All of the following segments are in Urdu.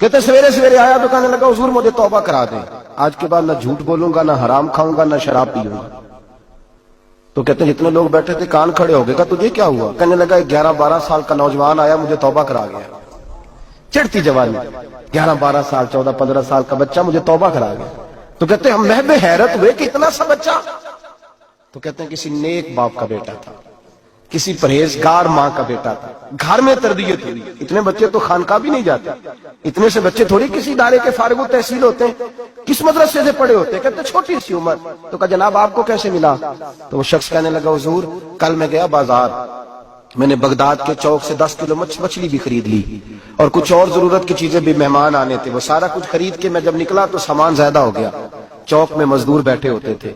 کہتے سویرے سویرے آیا تو کہنے لگا حضور مجھے توبہ کرا دیں، آج کے بعد نہ جھوٹ بولوں گا، نہ حرام کھاؤں گا، نہ شراب پیوں گا۔ تو کہتے ہیں جتنے لوگ بیٹھے تھے کان کھڑے ہو گئے، کہا تجھے کیا ہوا؟ کہنے لگا 11-12 سال کا نوجوان آیا مجھے توبہ کرا گیا، چڑھتی جوانی، 11-12 سال 14-15 سال کا بچہ مجھے توبہ کرا گیا۔ تو کہتے ہیں ہم محب حیرت ہوئے کہ اتنا سا بچہ؟ تو کہتے ہیں کسی نیک باپ کا بیٹا تھا، کسی پرہیزگار ماں کا بیٹا تھا، گھر میں تربیت ہوئی۔ اتنے بچے تو خانقاہ بھی نہیں جاتے، اتنے سے بچے تھوڑی کسی ادارے کے فارغ التحصیل ہوتے ہیں، کس مدرسے سے پڑھے ہوتے ہیں؟ کہتے چھوٹی سی عمر۔ تو کہا جناب آپ کو کیسے ملا؟ تو وہ شخص کہنے لگا حضور کل میں گیا بازار، میں نے بغداد کے چوک سے 10 کلو مچھلی بھی خرید لی اور کچھ اور ضرورت کی چیزیں بھی، مہمان آنے تھے، وہ سارا کچھ خرید کے میں جب نکلا تو سامان زیادہ ہو گیا۔ چوک میں مزدور بیٹھے ہوتے تھے،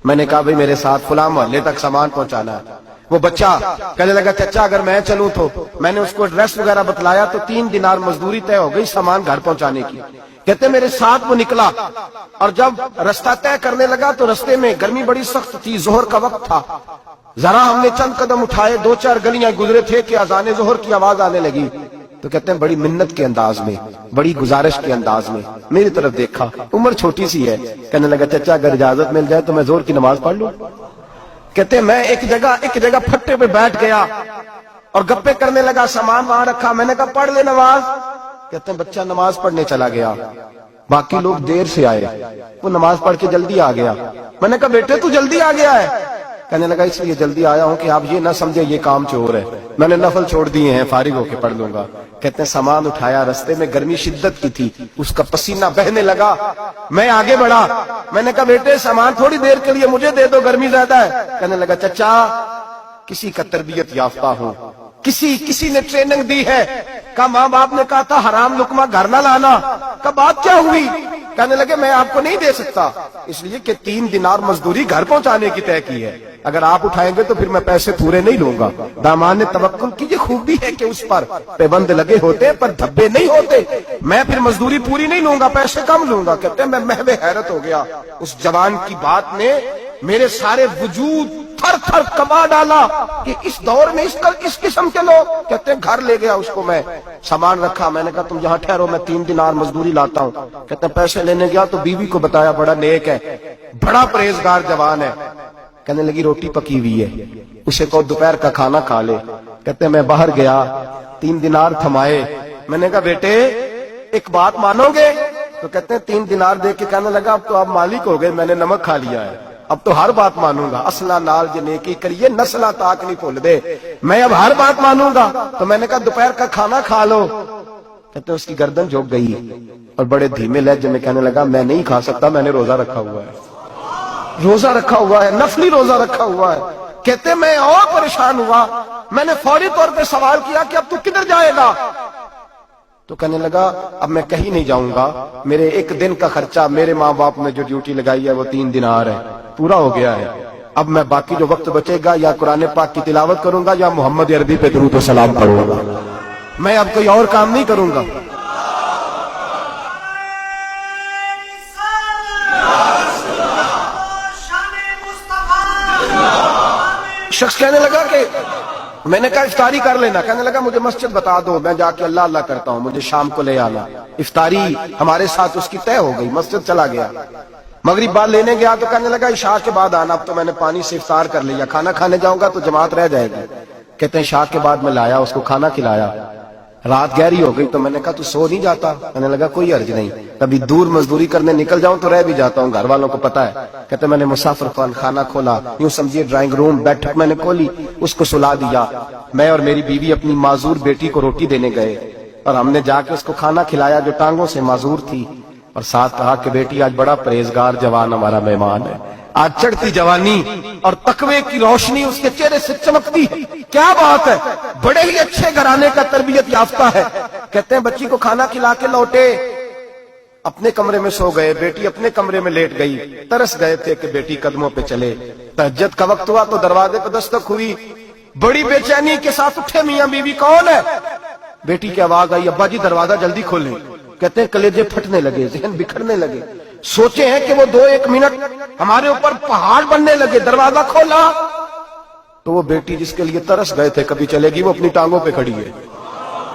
میں نے کہا بھئی میرے ساتھ فلاں محلے تک سامان پہنچانا ہے۔ وہ بچہ کہنے لگا چچا اگر میں چلوں تو، میں نے اس کو ایڈریس وغیرہ بتلایا تو 3 دینار مزدوری طے ہو گئی سامان گھر پہنچانے کی۔ کہتے میرے ساتھ وہ نکلا اور جب رستہ طے کرنے لگا تو رستے میں گرمی بڑی سخت تھی، ظہر کا وقت تھا، ذرا ہم نے چند قدم اٹھائے، 2-4 گلیاں گزرے تھے کہ اذان ظہر کی آواز آنے لگی۔ تو کہتے ہیں بڑی منت کے انداز میں، بڑی گزارش کے انداز میں میری طرف دیکھا، عمر چھوٹی سی ہے، کہنے لگا چچا اگر اجازت مل جائے تو میں ظہر کی نماز پڑھ لوں۔ کہتے ہیں میں ایک جگہ پھٹے پہ بیٹھ گیا اور گپے کرنے لگا، سامان وہاں رکھا، میں نے کہا پڑھ لے نماز۔ کہتے ہیں بچہ نماز پڑھنے چلا گیا، باقی لوگ دیر سے آئے، وہ نماز پڑھ کے جلدی آ گیا۔ میں نے کہا بیٹے تو جلدی آ گیا ہے؟ کہنے لگا اس لیے جلدی آیا ہوں کہ آپ یہ نہ سمجھے یہ کام چور ہے، میں نے نفل چھوڑ دیے ہیں، فارغ ہو کے پڑھ لوں گا۔ کہتے ہیں سامان اٹھایا، رستے میں گرمی شدت کی تھی، اس کا پسینہ بہنے لگا، میں آگے بڑھا، میں نے کہا بیٹے سامان تھوڑی دیر کے لیے مجھے دے دو، گرمی زیادہ ہے۔ کہنے لگا چچا کسی کا تربیت یافتہ ہوں، کسی نے ٹریننگ دی ہے، کہا ماں باپ نے کہا تھا حرام لقمہ گھر نہ لانا، کہا بات کیا ہوئی؟ کہنے لگے میں آپ کو نہیں دے سکتا، اس لیے کہ 3 دینار مزدوری گھر پہنچانے کی طے کی ہے، اگر آپ اٹھائیں گے تو پھر میں پیسے پورے نہیں لوں گا۔ دامان توکل کی یہ خوبی ہے کہ اس پر پابند لگے ہوتے پر دھبے نہیں ہوتے، میں پھر مزدوری پوری نہیں لوں گا، پیسے کم لوں گا۔ کہتے ہیں میں محو حیرت ہو گیا، اس جوان کی بات نے میرے سارے وجود تھر تھر کما ڈالا کہ اس دور میں اس قسم کے لوگ۔ کہتے ہیں گھر لے گیا اس کو، میں سامان رکھا، میں نے کہا تم یہاں ٹھہرو میں 3 دینار مزدوری لاتا ہوں۔ کہتے ہیں پیسے لینے گیا تو بیوی کو بتایا بڑا نیک ہے، بڑا پرہیزگار جوان ہے، کہنے لگی روٹی پکی ہوئی ہے، اسے کہو دوپہر کا کھانا کھا لے۔ کہتے ہیں میں باہر گیا، 3 دینار تھمائے، میں نے کہا بیٹے ایک بات مانو گے؟ تو کہتے ہیں 3 دینار دے کے کہنے لگا اب تو آپ مالک ہو گئے، میں نے نمک کھا لیا ہے، اب تو ہر بات مانوں گا، اصلہ نال جو نیکی کریے نسلہ تاک نہیں بھول دے، میں اب ہر بات مانوں گا۔ تو میں نے کہا دوپہر کا کھانا کھا لو۔ کہتے ہیں اس کی گردن جھک گئی اور بڑے دھیمے لہجے میں کہنے لگا میں نہیں کھا سکتا، میں نے روزہ رکھا ہوا ہے، روزہ رکھا ہوا ہے، نفلی روزہ رکھا ہوا ہے۔ کہتے میں اور پریشان ہوا، میں نے فوری طور پہ سوال کیا کہ اب تو کدھر جائے گا؟ تو کہنے لگا اب میں کہیں نہیں جاؤں گا، میرے 1 دن کا خرچہ میرے ماں باپ نے جو ڈیوٹی لگائی ہے وہ 3 دینار ہے، پورا ہو گیا ہے، اب میں باقی جو وقت بچے گا یا قرآن پاک کی تلاوت کروں گا یا محمد عربی پہ درود و سلام پڑھوں گا، میں اب کوئی اور کام نہیں کروں گا۔ شخص کہنے لگا کہ میں نے کہا افطاری کر لینا، کہنے لگا مجھے مسجد بتا دو، میں جا کے اللہ اللہ کرتا ہوں، مجھے شام کو لے آنا۔ افطاری ہمارے ساتھ اس کی طے ہو گئی، مسجد چلا گیا، مغرب بعد لینے گیا تو کہنے لگا عشاء کے بعد آنا، اب تو میں نے پانی سے افطار کر لیا، کھانا کھانے جاؤں گا تو جماعت رہ جائے گی۔ کہتے ہیں عشاء کے بعد میں لایا، اس کو کھانا کھلایا، رات گہری ہو گئی تو میں نے کہا تو سو نہیں جاتا؟ کہنے لگا کوئی حرج نہیں، کبھی دور مزدوری کرنے نکل جاؤں تو رہ بھی جاتا ہوں، گھر والوں کو پتا ہے۔ کہتے میں نے مسافر خانہ کھولا، یوں سمجھیے ڈرائنگ روم بیٹھک میں نے کھولی، اس کو سلا دیا، میں اور میری بیوی اپنی معذور بیٹی کو روٹی دینے گئے اور ہم نے جا کے اس کو کھانا کھلایا جو ٹانگوں سے معذور تھی، اور ساتھ کہا کہ بیٹی آج بڑا پرہیزگار جوان ہمارا مہمان ہے، آج چڑھتی جوانی اور تقوی کی روشنی اس کے چہرے سے چمکتی ہے، کیا بات ہے، بڑے ہی اچھے گھرانے کا تربیت یافتہ ہے۔ کہتے ہیں بچی کو کھانا کھلا کے لوٹے، اپنے کمرے میں سو گئے، بیٹی اپنے کمرے میں لیٹ گئی، ترس گئے تھے کہ بیٹی قدموں پہ چلے۔ تہجد کا وقت ہوا تو دروازے پہ دستک ہوئی، بڑی بے چینی کے ساتھ اٹھے میاں بیوی، کون ہے؟ بیٹی کی آواز آئی ابا جی دروازہ جلدی کھولیں۔ کہتے ہیں کلیجے پھٹنے لگے، ذہن بکھرنے لگے، سوچے ہیں کہ وہ 2-1 منٹ ہمارے اوپر پہاڑ بننے لگے، دروازہ کھولا تو وہ بیٹی جس کے لیے ترس گئے تھے کبھی چلے گی، وہ اپنی ٹانگوں پہ کھڑی ہے،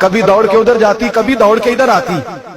کبھی دوڑ کے ادھر جاتی، کبھی دوڑ کے ادھر آتی،